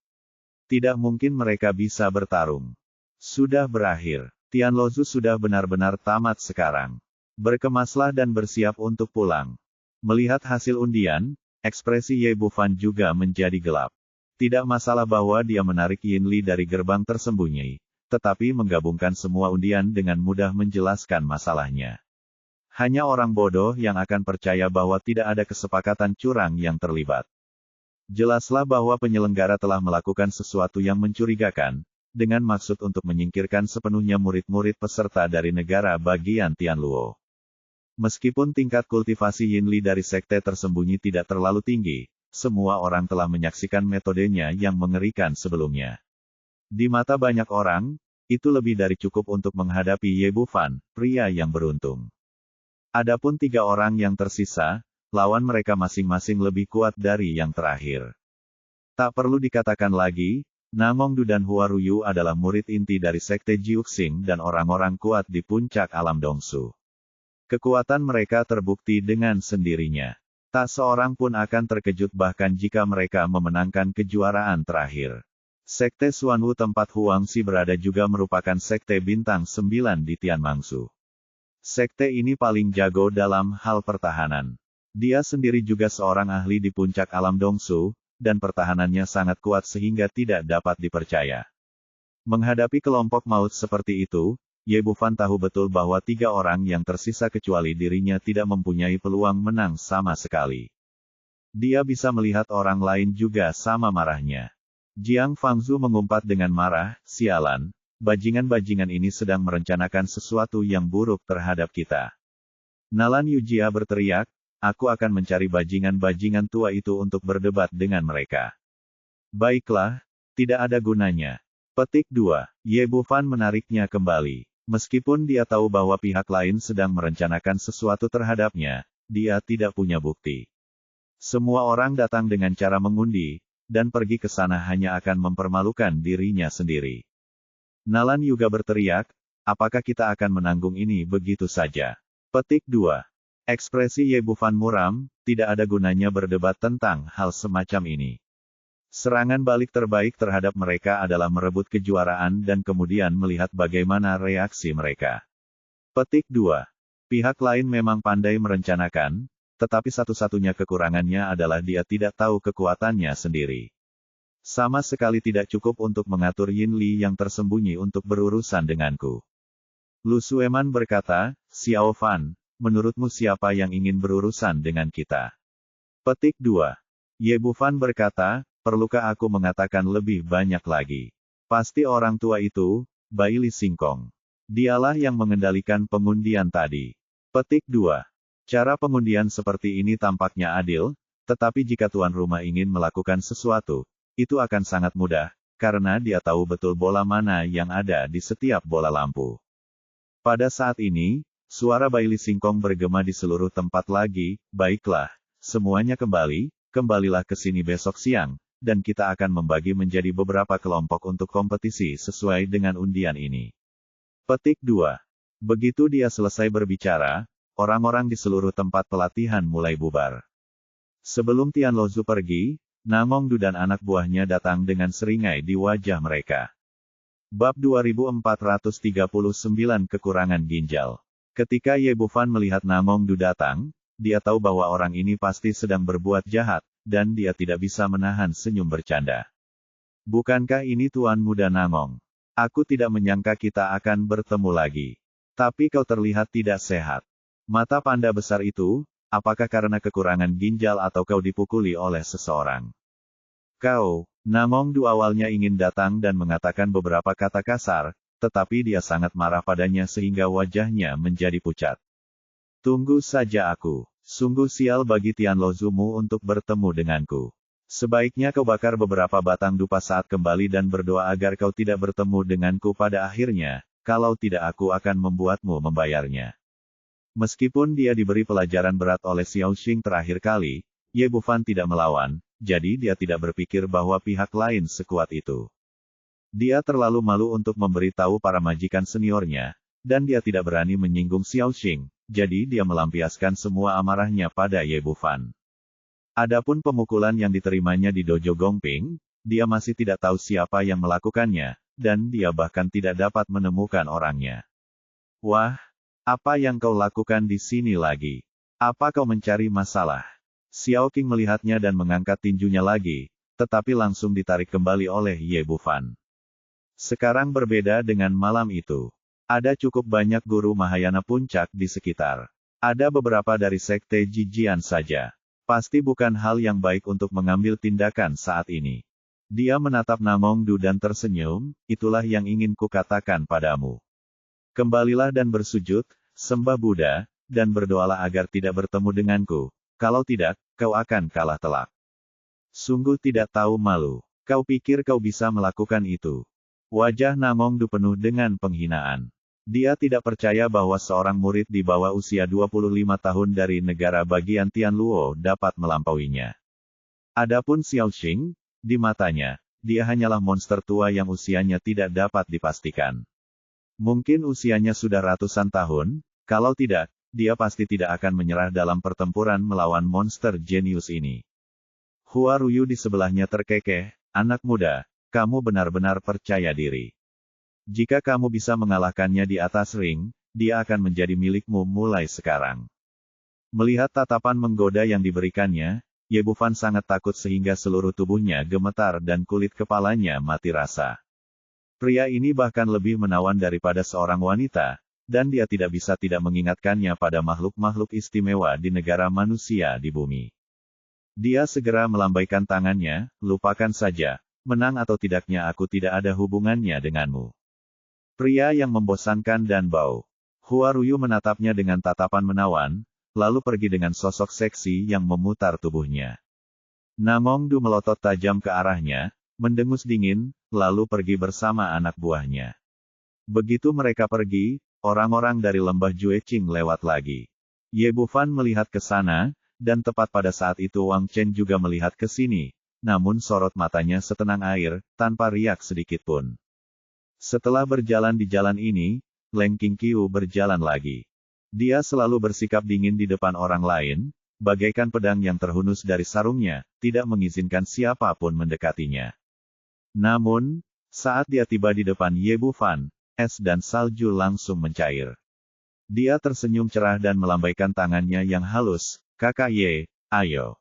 S1: Tidak mungkin mereka bisa bertarung. Sudah berakhir. Tianluozu sudah benar-benar tamat sekarang. Berkemaslah dan bersiap untuk pulang. Melihat hasil undian, ekspresi Ye Bufan juga menjadi gelap. Tidak masalah bahwa dia menarik Yin Li dari gerbang tersembunyi, tetapi menggabungkan semua undian dengan mudah menjelaskan masalahnya. Hanya orang bodoh yang akan percaya bahwa tidak ada kesepakatan curang yang terlibat. Jelaslah bahwa penyelenggara telah melakukan sesuatu yang mencurigakan, dengan maksud untuk menyingkirkan sepenuhnya murid-murid peserta dari negara bagian Tianluo. Meskipun tingkat kultivasi Yin Li dari Sekte Tersembunyi tidak terlalu tinggi, semua orang telah menyaksikan metodenya yang mengerikan sebelumnya. Di mata banyak orang, itu lebih dari cukup untuk menghadapi Ye Bufan, pria yang beruntung. Adapun 3 orang yang tersisa, lawan mereka masing-masing lebih kuat dari yang terakhir. Tak perlu dikatakan lagi, Namongdu dan Huaryu adalah murid inti dari Sekte Jiuxing dan orang-orang kuat di puncak alam Dongsu. Kekuatan mereka terbukti dengan sendirinya. Tak seorang pun akan terkejut bahkan jika mereka memenangkan kejuaraan terakhir. Sekte Xuanwu tempat Huangxi berada juga merupakan sekte bintang 9 di Tianmangsu. Sekte ini paling jago dalam hal pertahanan. Dia sendiri juga seorang ahli di puncak alam Dongsu, dan pertahanannya sangat kuat sehingga tidak dapat dipercaya. Menghadapi kelompok maut seperti itu, Ye Bufan tahu betul bahwa 3 orang yang tersisa kecuali dirinya tidak mempunyai peluang menang sama sekali. Dia bisa melihat orang lain juga sama marahnya. Jiang Fangzu mengumpat dengan marah, "Sialan, bajingan-bajingan ini sedang merencanakan sesuatu yang buruk terhadap kita." Nalan Yujia berteriak, "Aku akan mencari bajingan-bajingan tua itu untuk berdebat dengan mereka." "Baiklah, tidak ada gunanya." Petik 2. Ye Bufan menariknya kembali. Meskipun dia tahu bahwa pihak lain sedang merencanakan sesuatu terhadapnya, dia tidak punya bukti. Semua orang datang dengan cara mengundi, dan pergi ke sana hanya akan mempermalukan dirinya sendiri. Nalan juga berteriak, "Apakah kita akan menanggung ini begitu saja?" Petik 2. Ekspresi Ye Bufan muram, tidak ada gunanya berdebat tentang hal semacam ini. Serangan balik terbaik terhadap mereka adalah merebut kejuaraan dan kemudian melihat bagaimana reaksi mereka. Petik 2. Pihak lain memang pandai merencanakan, tetapi satu-satunya kekurangannya adalah dia tidak tahu kekuatannya sendiri. Sama sekali tidak cukup untuk mengatur Yin Li yang tersembunyi untuk berurusan denganku. Lu Sueman berkata, "Xiao Fan, menurutmu siapa yang ingin berurusan dengan kita?" Petik 2. Ye Bufan berkata, "Perlukah aku mengatakan lebih banyak lagi? Pasti orang tua itu, Bai Li Singkong. Dialah yang mengendalikan pengundian tadi." Petik 2. Cara pengundian seperti ini tampaknya adil, tetapi jika tuan rumah ingin melakukan sesuatu, itu akan sangat mudah, karena dia tahu betul bola mana yang ada di setiap bola lampu. Pada saat ini, suara Bai Li Singkong bergema di seluruh tempat lagi, "Baiklah, semuanya kembalilah ke sini besok siang, dan kita akan membagi menjadi beberapa kelompok untuk kompetisi sesuai dengan undian ini." Petik 2. Begitu dia selesai berbicara, orang-orang di seluruh tempat pelatihan mulai bubar. Sebelum Tianlozu pergi, Namongdu dan anak buahnya datang dengan seringai di wajah mereka. Bab 2439 Kekurangan Ginjal. Ketika Ye Bufan melihat Namongdu datang, dia tahu bahwa orang ini pasti sedang berbuat jahat, dan dia tidak bisa menahan senyum bercanda. "Bukankah ini Tuan Muda Namong? Aku tidak menyangka kita akan bertemu lagi. Tapi kau terlihat tidak sehat. Mata panda besar itu, apakah karena kekurangan ginjal atau kau dipukuli oleh seseorang?" "Kau," Namongdu awalnya ingin datang dan mengatakan beberapa kata kasar, tetapi dia sangat marah padanya sehingga wajahnya menjadi pucat. "Tunggu saja aku. Sungguh sial bagi Tianlozumu untuk bertemu denganku. Sebaiknya kau bakar beberapa batang dupa saat kembali dan berdoa agar kau tidak bertemu denganku pada akhirnya, kalau tidak aku akan membuatmu membayarnya." Meskipun dia diberi pelajaran berat oleh Xiao Xing terakhir kali, Ye Bufan tidak melawan, jadi dia tidak berpikir bahwa pihak lain sekuat itu. Dia terlalu malu untuk memberitahu para majikan seniornya, dan dia tidak berani menyinggung Xiao Xing, jadi dia melampiaskan semua amarahnya pada Ye Bufan. Adapun pemukulan yang diterimanya di Dojo Gongping, dia masih tidak tahu siapa yang melakukannya, dan dia bahkan tidak dapat menemukan orangnya. "Wah! Apa yang kau lakukan di sini lagi? Apa kau mencari masalah?" Xiao Qing melihatnya dan mengangkat tinjunya lagi, tetapi langsung ditarik kembali oleh Ye Bufan. Sekarang berbeda dengan malam itu. Ada cukup banyak guru Mahayana puncak di sekitar. Ada beberapa dari sekte Jijian saja. Pasti bukan hal yang baik untuk mengambil tindakan saat ini. Dia menatap Namongdu dan tersenyum, "Itulah yang ingin kukatakan padamu. Kembalilah dan bersujud, sembah Buddha, dan berdoalah agar tidak bertemu denganku. Kalau tidak, kau akan kalah telak." Sungguh tidak tahu malu. Kau pikir kau bisa melakukan itu? Wajah Namongdu penuh dengan penghinaan. Dia tidak percaya bahwa seorang murid di bawah usia 25 tahun dari negara bagian Tianluo dapat melampauinya. Adapun Xiaoxing, di matanya, dia hanyalah monster tua yang usianya tidak dapat dipastikan. Mungkin usianya sudah ratusan tahun, kalau tidak, dia pasti tidak akan menyerah dalam pertempuran melawan monster jenius ini. Hua Ruyu di sebelahnya terkekeh, anak muda, kamu benar-benar percaya diri. Jika kamu bisa mengalahkannya di atas ring, dia akan menjadi milikmu mulai sekarang. Melihat tatapan menggoda yang diberikannya, Ye Bufan sangat takut sehingga seluruh tubuhnya gemetar dan kulit kepalanya mati rasa. Pria ini bahkan lebih menawan daripada seorang wanita, dan dia tidak bisa tidak mengingatkannya pada makhluk-makhluk istimewa di negara manusia di bumi. Dia segera melambaikan tangannya, lupakan saja, menang atau tidaknya aku tidak ada hubungannya denganmu. Pria yang membosankan dan bau. Hua Ruyu menatapnya dengan tatapan menawan, lalu pergi dengan sosok seksi yang memutar tubuhnya. Namongdu melotot tajam ke arahnya, mendengus dingin, lalu pergi bersama anak buahnya. Begitu mereka pergi, orang-orang dari lembah Jueqing lewat lagi. Ye Bufan melihat ke sana, dan tepat pada saat itu Wang Chen juga melihat ke sini, namun sorot matanya setenang air, tanpa riak sedikitpun. Setelah berjalan di jalan ini, Leng Qingqiu berjalan lagi. Dia selalu bersikap dingin di depan orang lain, bagaikan pedang yang terhunus dari sarungnya, tidak mengizinkan siapapun mendekatinya. Namun, saat dia tiba di depan Ye Bufan, es dan salju langsung mencair. Dia tersenyum cerah dan melambaikan tangannya yang halus, "Kakak Ye, ayo."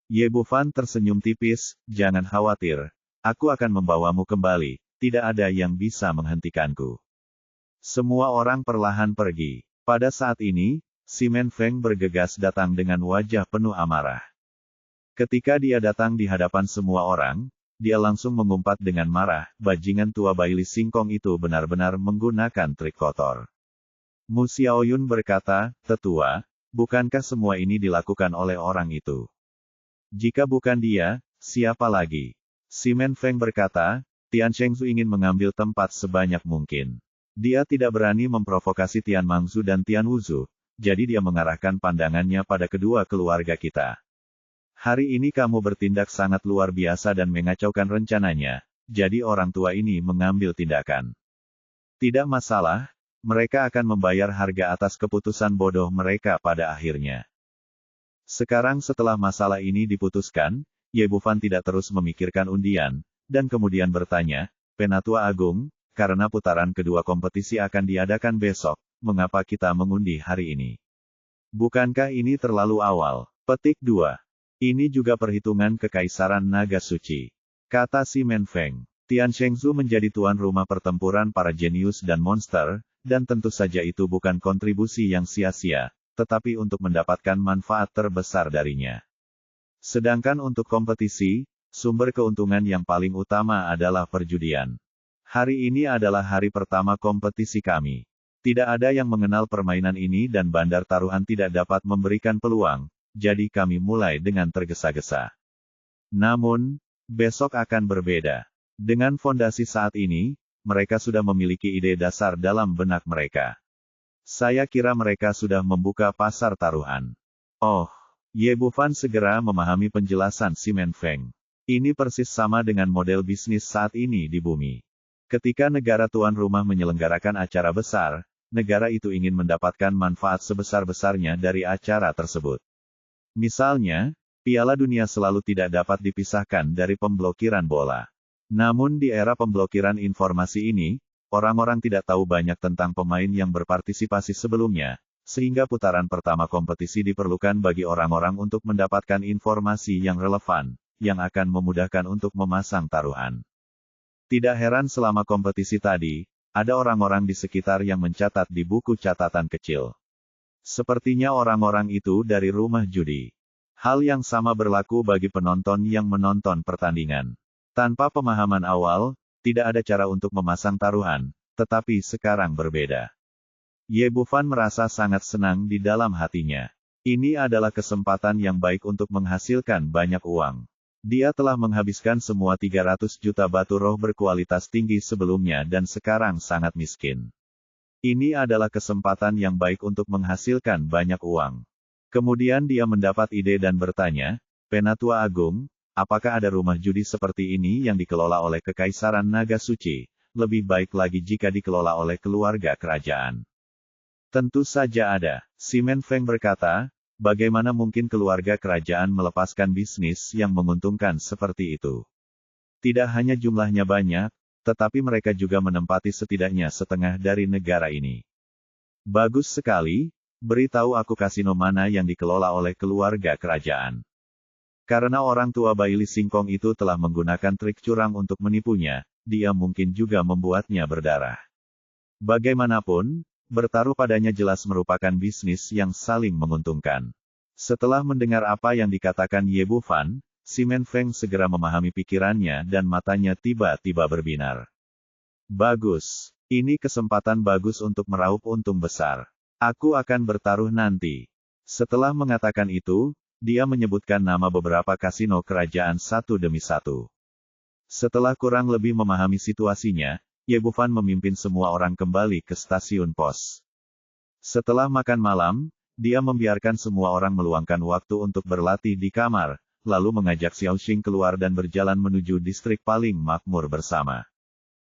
S1: Ye Bufan tersenyum tipis, "Jangan khawatir, aku akan membawamu kembali. Tidak ada yang bisa menghentikanku." Semua orang perlahan pergi. Pada saat ini, Si Men Feng bergegas datang dengan wajah penuh amarah. Ketika dia datang di hadapan semua orang, dia langsung mengumpat dengan marah, bajingan tua Baili Singkong itu benar-benar menggunakan trik kotor. Mu Xiaoyun berkata, "Tetua, bukankah semua ini dilakukan oleh orang itu? Jika bukan dia, siapa lagi?" Si Men Feng berkata, "Tian Shengzu ingin mengambil tempat sebanyak mungkin. Dia tidak berani memprovokasi Tian Mangzu dan Tian Wuzu, jadi dia mengarahkan pandangannya pada kedua keluarga kita. Hari ini kamu bertindak sangat luar biasa dan mengacaukan rencananya, jadi orang tua ini mengambil tindakan. Tidak masalah, mereka akan membayar harga atas keputusan bodoh mereka pada akhirnya." Sekarang setelah masalah ini diputuskan, Ye Bufan tidak terus memikirkan undian, dan kemudian bertanya, "Penatua Agung, karena putaran kedua kompetisi akan diadakan besok, mengapa kita mengundi hari ini? Bukankah ini terlalu awal?" Petik 2. Ini juga perhitungan Kekaisaran Naga Suci. Kata Si Men Feng. Tian Shengzu menjadi tuan rumah pertempuran para jenius dan monster, dan tentu saja itu bukan kontribusi yang sia-sia, tetapi untuk mendapatkan manfaat terbesar darinya. Sedangkan untuk kompetisi, sumber keuntungan yang paling utama adalah perjudian. Hari ini adalah hari pertama kompetisi kami. Tidak ada yang mengenal permainan ini dan bandar taruhan tidak dapat memberikan peluang, jadi kami mulai dengan tergesa-gesa. Namun, besok akan berbeda. Dengan fondasi saat ini, mereka sudah memiliki ide dasar dalam benak mereka. Saya kira mereka sudah membuka pasar taruhan. Oh, Ye Bufan segera memahami penjelasan Si Men Feng. Ini persis sama dengan model bisnis saat ini di bumi. Ketika negara tuan rumah menyelenggarakan acara besar, negara itu ingin mendapatkan manfaat sebesar-besarnya dari acara tersebut. Misalnya, Piala Dunia selalu tidak dapat dipisahkan dari pemblokiran bola. Namun di era pemblokiran informasi ini, orang-orang tidak tahu banyak tentang pemain yang berpartisipasi sebelumnya, sehingga putaran pertama kompetisi diperlukan bagi orang-orang untuk mendapatkan informasi yang relevan, yang akan memudahkan untuk memasang taruhan. Tidak heran selama kompetisi tadi, ada orang-orang di sekitar yang mencatat di buku catatan kecil. Sepertinya orang-orang itu dari rumah judi. Hal yang sama berlaku bagi penonton yang menonton pertandingan. Tanpa pemahaman awal, tidak ada cara untuk memasang taruhan, tetapi sekarang berbeda. Ye Bufan merasa sangat senang di dalam hatinya. Ini adalah kesempatan yang baik untuk menghasilkan banyak uang. Dia telah menghabiskan semua 300 juta batu roh berkualitas tinggi sebelumnya dan sekarang sangat miskin. Ini adalah kesempatan yang baik untuk menghasilkan banyak uang. Kemudian dia mendapat ide dan bertanya, Penatua Agung, apakah ada rumah judi seperti ini yang dikelola oleh Kekaisaran Naga Suci? Lebih baik lagi jika dikelola oleh keluarga kerajaan. Tentu saja ada. Simon Feng berkata, bagaimana mungkin keluarga kerajaan melepaskan bisnis yang menguntungkan seperti itu? Tidak hanya jumlahnya banyak, tetapi mereka juga menempati setidaknya setengah dari negara ini. Bagus sekali, beritahu aku kasino mana yang dikelola oleh keluarga kerajaan. Karena orang tua Baili Singkong itu telah menggunakan trik curang untuk menipunya, dia mungkin juga membuatnya berdarah. Bagaimanapun, bertaruh padanya jelas merupakan bisnis yang saling menguntungkan. Setelah mendengar apa yang dikatakan Ye Bufan, Simon Feng segera memahami pikirannya dan matanya tiba-tiba berbinar. Bagus, ini kesempatan bagus untuk meraup untung besar. Aku akan bertaruh nanti. Setelah mengatakan itu, dia menyebutkan nama beberapa kasino kerajaan satu demi satu. Setelah kurang lebih memahami situasinya, Ye Bufan memimpin semua orang kembali ke stasiun pos. Setelah makan malam, dia membiarkan semua orang meluangkan waktu untuk berlatih di kamar, lalu mengajak Xiao Xing keluar dan berjalan menuju distrik paling makmur bersama.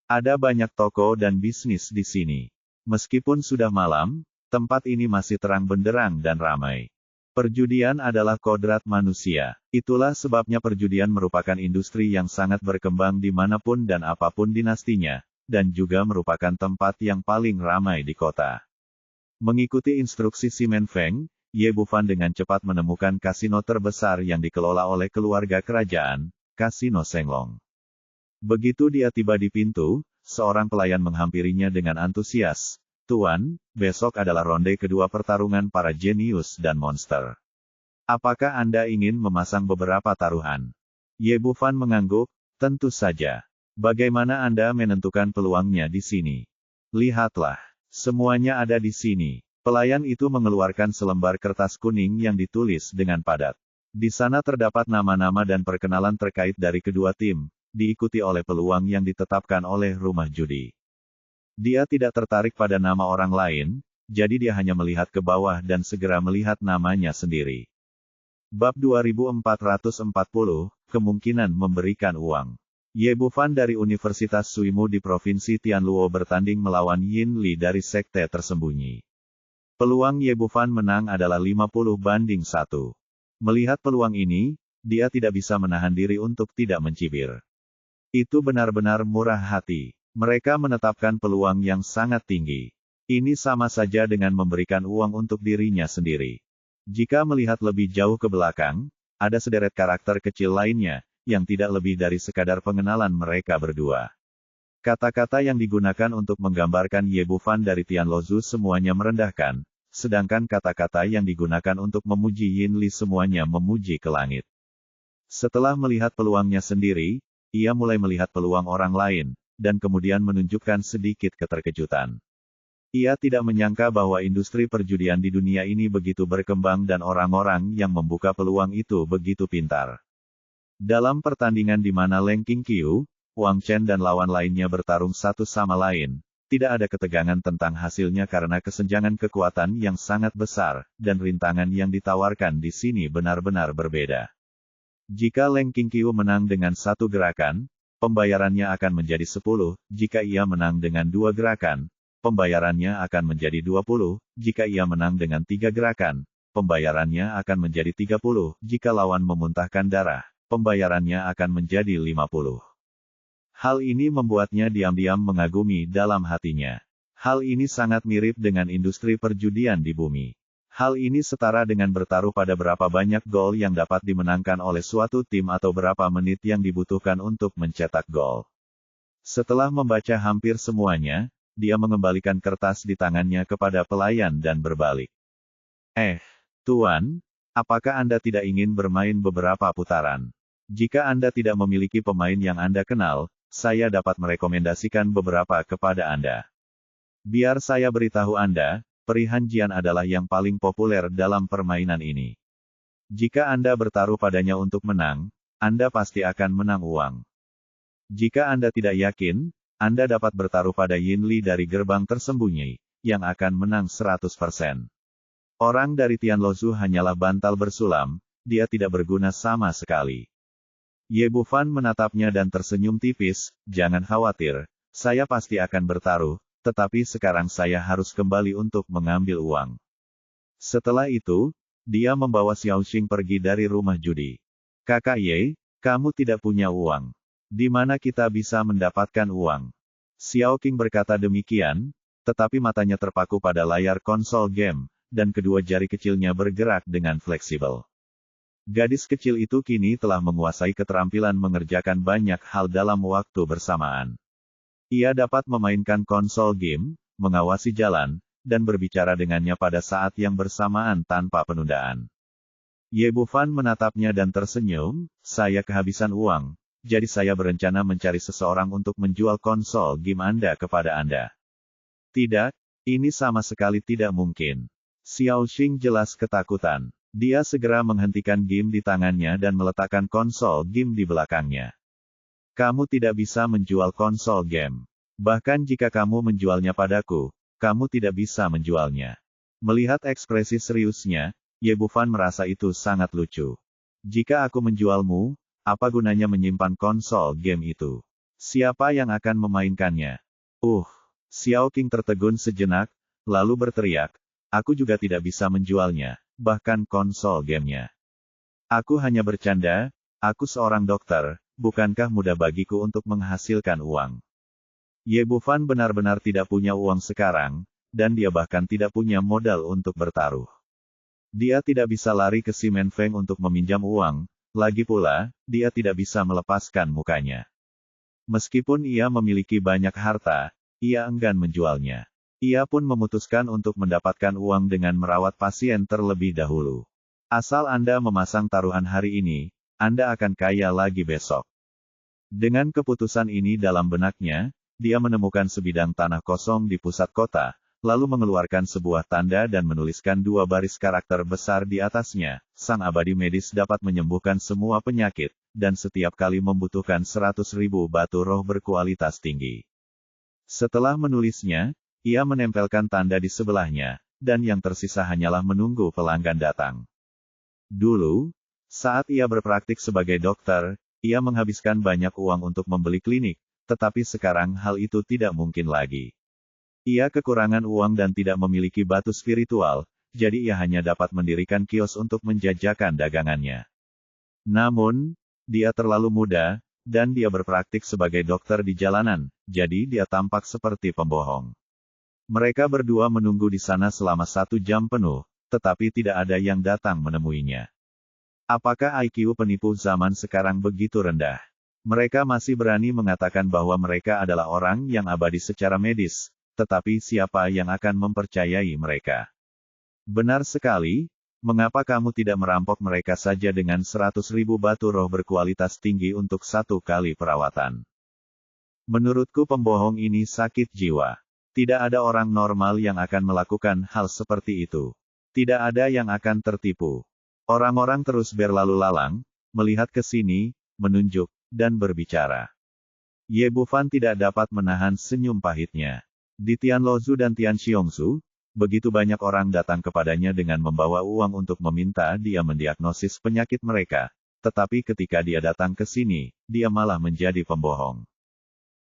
S1: Ada banyak toko dan bisnis di sini. Meskipun sudah malam, tempat ini masih terang benderang dan ramai. Perjudian adalah kodrat manusia. Itulah sebabnya perjudian merupakan industri yang sangat berkembang dimanapun dan apapun dinastinya, dan juga merupakan tempat yang paling ramai di kota. Mengikuti instruksi Simon Feng, Ye Bufan dengan cepat menemukan kasino terbesar yang dikelola oleh keluarga kerajaan, Kasino Senglong. Begitu dia tiba di pintu, seorang pelayan menghampirinya dengan antusias. Tuan, besok adalah ronde kedua pertarungan para jenius dan monster. Apakah Anda ingin memasang beberapa taruhan? Ye Bufan mengangguk, tentu saja. Bagaimana Anda menentukan peluangnya di sini? Lihatlah, semuanya ada di sini. Pelayan itu mengeluarkan selembar kertas kuning yang ditulis dengan padat. Di sana terdapat nama-nama dan perkenalan terkait dari kedua tim, diikuti oleh peluang yang ditetapkan oleh rumah judi. Dia tidak tertarik pada nama orang lain, jadi dia hanya melihat ke bawah dan segera melihat namanya sendiri. Bab 2440, kemungkinan memberikan uang. Ye Bufan dari Universitas Suimu di Provinsi Tianluo bertanding melawan Yin Li dari sekte tersembunyi. Peluang Ye Bufan menang adalah 50-1. Melihat peluang ini, dia tidak bisa menahan diri untuk tidak mencibir. Itu benar-benar murah hati. Mereka menetapkan peluang yang sangat tinggi. Ini sama saja dengan memberikan uang untuk dirinya sendiri. Jika melihat lebih jauh ke belakang, ada sederet karakter kecil lainnya, yang tidak lebih dari sekadar pengenalan mereka berdua. Kata-kata yang digunakan untuk menggambarkan Ye Bufan dari Tianlozu semuanya merendahkan, sedangkan kata-kata yang digunakan untuk memuji Yin Li semuanya memuji ke langit. Setelah melihat peluangnya sendiri, ia mulai melihat peluang orang lain, dan kemudian menunjukkan sedikit keterkejutan. Ia tidak menyangka bahwa industri perjudian di dunia ini begitu berkembang dan orang-orang yang membuka peluang itu begitu pintar. Dalam pertandingan di mana Leng Qingqiu, Wang Chen dan lawan lainnya bertarung satu sama lain, tidak ada ketegangan tentang hasilnya karena kesenjangan kekuatan yang sangat besar, dan rintangan yang ditawarkan di sini benar-benar berbeda. Jika Leng Qingqiu menang dengan satu gerakan, pembayarannya akan menjadi 10, jika ia menang dengan 2 gerakan, pembayarannya akan menjadi 20, jika ia menang dengan 3 gerakan, pembayarannya akan menjadi 30, jika lawan memuntahkan darah, pembayarannya akan menjadi 50. Hal ini membuatnya diam-diam mengagumi dalam hatinya. Hal ini sangat mirip dengan industri perjudian di bumi. Hal ini setara dengan bertaruh pada berapa banyak gol yang dapat dimenangkan oleh suatu tim atau berapa menit yang dibutuhkan untuk mencetak gol. Setelah membaca hampir semuanya, dia mengembalikan kertas di tangannya kepada pelayan dan berbalik. Tuan, apakah Anda tidak ingin bermain beberapa putaran? Jika Anda tidak memiliki pemain yang Anda kenal, saya dapat merekomendasikan beberapa kepada Anda. Biar saya beritahu Anda, Perihan Jian adalah yang paling populer dalam permainan ini. Jika Anda bertaruh padanya untuk menang, Anda pasti akan menang uang. Jika Anda tidak yakin, Anda dapat bertaruh pada Yin Li dari gerbang tersembunyi, yang akan menang 100%. Orang dari Tianlozhu hanyalah bantal bersulam, dia tidak berguna sama sekali. Ye Bufan menatapnya dan tersenyum tipis, jangan khawatir, saya pasti akan bertaruh, tetapi sekarang saya harus kembali untuk mengambil uang. Setelah itu, dia membawa Xiaoxing pergi dari rumah judi. Kakak Ye, kamu tidak punya uang. Di mana kita bisa mendapatkan uang? Xiao Qing berkata demikian, tetapi matanya terpaku pada layar konsol game, dan kedua jari kecilnya bergerak dengan fleksibel. Gadis kecil itu kini telah menguasai keterampilan mengerjakan banyak hal dalam waktu bersamaan. Ia dapat memainkan konsol game, mengawasi jalan, dan berbicara dengannya pada saat yang bersamaan tanpa penundaan. Ye Bufan menatapnya dan tersenyum, saya kehabisan uang, jadi saya berencana mencari seseorang untuk menjual konsol game Anda kepada Anda. Tidak, ini sama sekali tidak mungkin. Xiaoxing jelas ketakutan. Dia segera menghentikan game di tangannya dan meletakkan konsol game di belakangnya. Kamu tidak bisa menjual konsol game. Bahkan jika kamu menjualnya padaku, kamu tidak bisa menjualnya. Melihat ekspresi seriusnya, Ye Bufan merasa itu sangat lucu. Jika aku menjualmu, apa gunanya menyimpan konsol game itu? Siapa yang akan memainkannya? Xiao Qing tertegun sejenak, lalu berteriak, aku juga tidak bisa menjualnya, bahkan konsol gamenya. Aku hanya bercanda, aku seorang dokter, bukankah mudah bagiku untuk menghasilkan uang? Ye Bufan benar-benar tidak punya uang sekarang, dan dia bahkan tidak punya modal untuk bertaruh. Dia tidak bisa lari ke si Men Feng untuk meminjam uang, lagi pula, dia tidak bisa melepaskan mukanya. Meskipun ia memiliki banyak harta, ia enggan menjualnya. Ia pun memutuskan untuk mendapatkan uang dengan merawat pasien terlebih dahulu. Asal Anda memasang taruhan hari ini, Anda akan kaya lagi besok. Dengan keputusan ini dalam benaknya, dia menemukan sebidang tanah kosong di pusat kota, lalu mengeluarkan sebuah tanda dan menuliskan 2 baris karakter besar di atasnya, sang abadi medis dapat menyembuhkan semua penyakit, dan setiap kali membutuhkan 100.000 batu roh berkualitas tinggi. Setelah menulisnya, ia menempelkan tanda di sebelahnya, dan yang tersisa hanyalah menunggu pelanggan datang. Dulu, saat ia berpraktik sebagai dokter, ia menghabiskan banyak uang untuk membeli klinik, tetapi sekarang hal itu tidak mungkin lagi. Ia kekurangan uang dan tidak memiliki batu spiritual, jadi ia hanya dapat mendirikan kios untuk menjajakan dagangannya. Namun, dia terlalu muda, dan dia berpraktik sebagai dokter di jalanan, jadi dia tampak seperti pembohong. Mereka berdua menunggu di sana selama 1 jam penuh, tetapi tidak ada yang datang menemuinya. Apakah IQ penipu zaman sekarang begitu rendah? Mereka masih berani mengatakan bahwa mereka adalah orang yang abadi secara medis, tetapi siapa yang akan mempercayai mereka? Benar sekali, mengapa kamu tidak merampok mereka saja dengan 100.000 batu roh berkualitas tinggi untuk 1 kali perawatan? Menurutku pembohong ini sakit jiwa. Tidak ada orang normal yang akan melakukan hal seperti itu. Tidak ada yang akan tertipu. Orang-orang terus berlalu lalang, melihat ke sini, menunjuk, dan berbicara. Ye Bufan tidak dapat menahan senyum pahitnya. Di Tianlozhu dan Tianxiongsu, begitu banyak orang datang kepadanya dengan membawa uang untuk meminta dia mendiagnosis penyakit mereka, tetapi ketika dia datang ke sini, dia malah menjadi pembohong.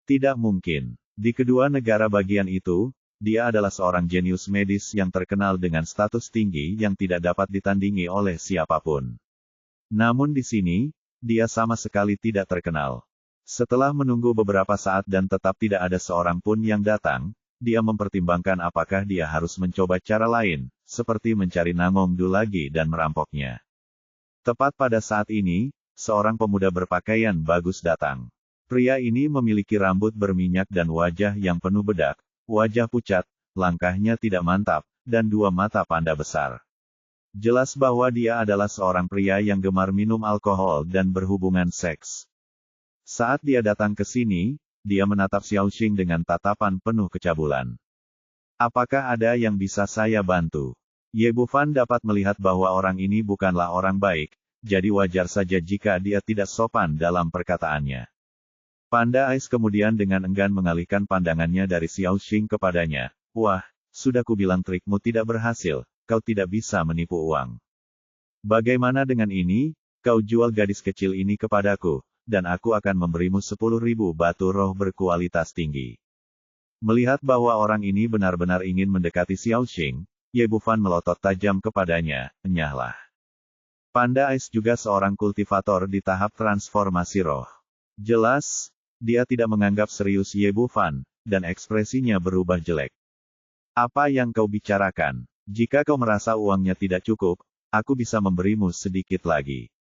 S1: Tidak mungkin. Di kedua negara bagian itu, dia adalah seorang jenius medis yang terkenal dengan status tinggi yang tidak dapat ditandingi oleh siapapun. Namun di sini, dia sama sekali tidak terkenal. Setelah menunggu beberapa saat dan tetap tidak ada seorang pun yang datang, dia mempertimbangkan apakah dia harus mencoba cara lain, seperti mencari Nangongdu lagi dan merampoknya. Tepat pada saat ini, seorang pemuda berpakaian bagus datang. Pria ini memiliki rambut berminyak dan wajah yang penuh bedak, wajah pucat, langkahnya tidak mantap, dan 2 mata panda besar. Jelas bahwa dia adalah seorang pria yang gemar minum alkohol dan berhubungan seks. Saat dia datang ke sini, dia menatap Xiaoxing dengan tatapan penuh kecabulan. Apakah ada yang bisa saya bantu? Ye Bufan dapat melihat bahwa orang ini bukanlah orang baik, jadi wajar saja jika dia tidak sopan dalam perkataannya. Panda Ice kemudian dengan enggan mengalihkan pandangannya dari Xiao Xing kepadanya. Wah, sudah kubilang trikmu tidak berhasil, kau tidak bisa menipu uang. Bagaimana dengan ini, kau jual gadis kecil ini kepadaku, dan aku akan memberimu 10.000 batu roh berkualitas tinggi. Melihat bahwa orang ini benar-benar ingin mendekati Xiao Xing, Ye Bufan melotot tajam kepadanya, enyahlah. Panda Ice juga seorang kultivator di tahap transformasi roh. Jelas, dia tidak menganggap serius Ye Bufan, dan ekspresinya berubah jelek. Apa yang kau bicarakan? Jika kau merasa uangnya tidak cukup, aku bisa memberimu sedikit lagi.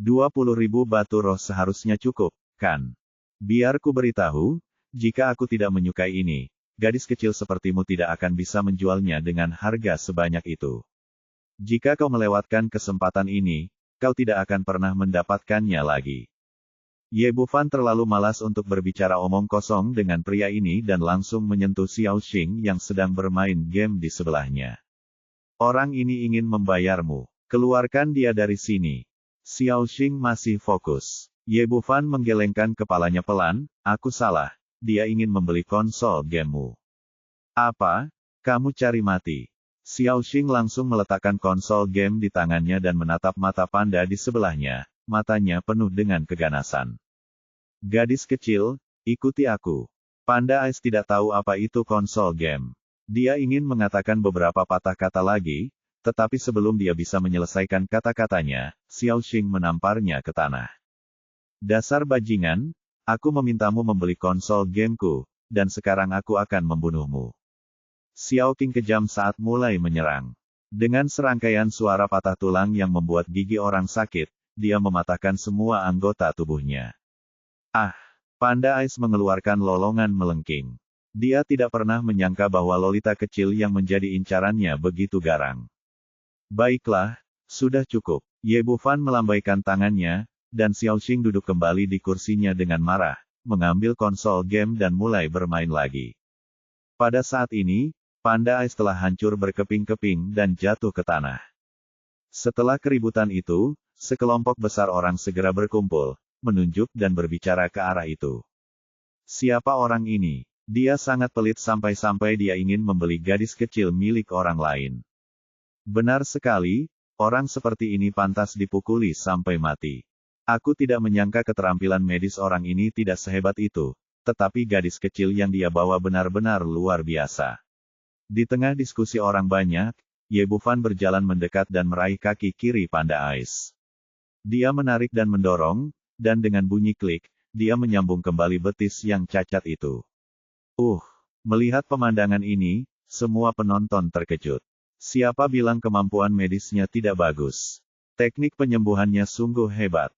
S1: 20.000 batu roh seharusnya cukup, kan? Biar ku beritahu, jika aku tidak menyukai ini, gadis kecil sepertimu tidak akan bisa menjualnya dengan harga sebanyak itu. Jika kau melewatkan kesempatan ini, kau tidak akan pernah mendapatkannya lagi. Ye Bufan terlalu malas untuk berbicara omong kosong dengan pria ini dan langsung menyentuh Xiao Xing yang sedang bermain game di sebelahnya. Orang ini ingin membayarmu. Keluarkan dia dari sini. Xiao Xing masih fokus. Ye Bufan menggelengkan kepalanya pelan, aku salah, dia ingin membeli konsol gamemu. Apa? Kamu cari mati. Xiao Xing langsung meletakkan konsol game di tangannya dan menatap mata panda di sebelahnya, matanya penuh dengan keganasan. Gadis kecil, ikuti aku. Panda Ice tidak tahu apa itu konsol game. Dia ingin mengatakan beberapa patah kata lagi, tetapi sebelum dia bisa menyelesaikan kata-katanya, Xiao Xing menamparnya ke tanah. Dasar bajingan, aku memintamu membeli konsol gameku, dan sekarang aku akan membunuhmu. Xiao Qing kejam saat mulai menyerang. Dengan serangkaian suara patah tulang yang membuat gigi orang sakit, dia mematahkan semua anggota tubuhnya. Ah! Panda Ice mengeluarkan lolongan melengking. Dia tidak pernah menyangka bahwa Lolita kecil yang menjadi incarannya begitu garang. Baiklah, sudah cukup. Ye Bufan melambaikan tangannya, dan Xiao Xing duduk kembali di kursinya dengan marah, mengambil konsol game dan mulai bermain lagi. Pada saat ini, Panda Ice telah hancur berkeping-keping dan jatuh ke tanah. Setelah keributan itu, sekelompok besar orang segera berkumpul, menunjuk dan berbicara ke arah itu. Siapa orang ini? Dia sangat pelit sampai-sampai dia ingin membeli gadis kecil milik orang lain. Benar sekali, orang seperti ini pantas dipukuli sampai mati. Aku tidak menyangka keterampilan medis orang ini tidak sehebat itu, tetapi gadis kecil yang dia bawa benar-benar luar biasa. Di tengah diskusi orang banyak, Ye Bufan berjalan mendekat dan meraih kaki kiri Panda Ice. Dia menarik dan mendorong, dan dengan bunyi klik, dia menyambung kembali betis yang cacat itu. Melihat pemandangan ini, semua penonton terkejut. Siapa bilang kemampuan medisnya tidak bagus? Teknik penyembuhannya sungguh hebat.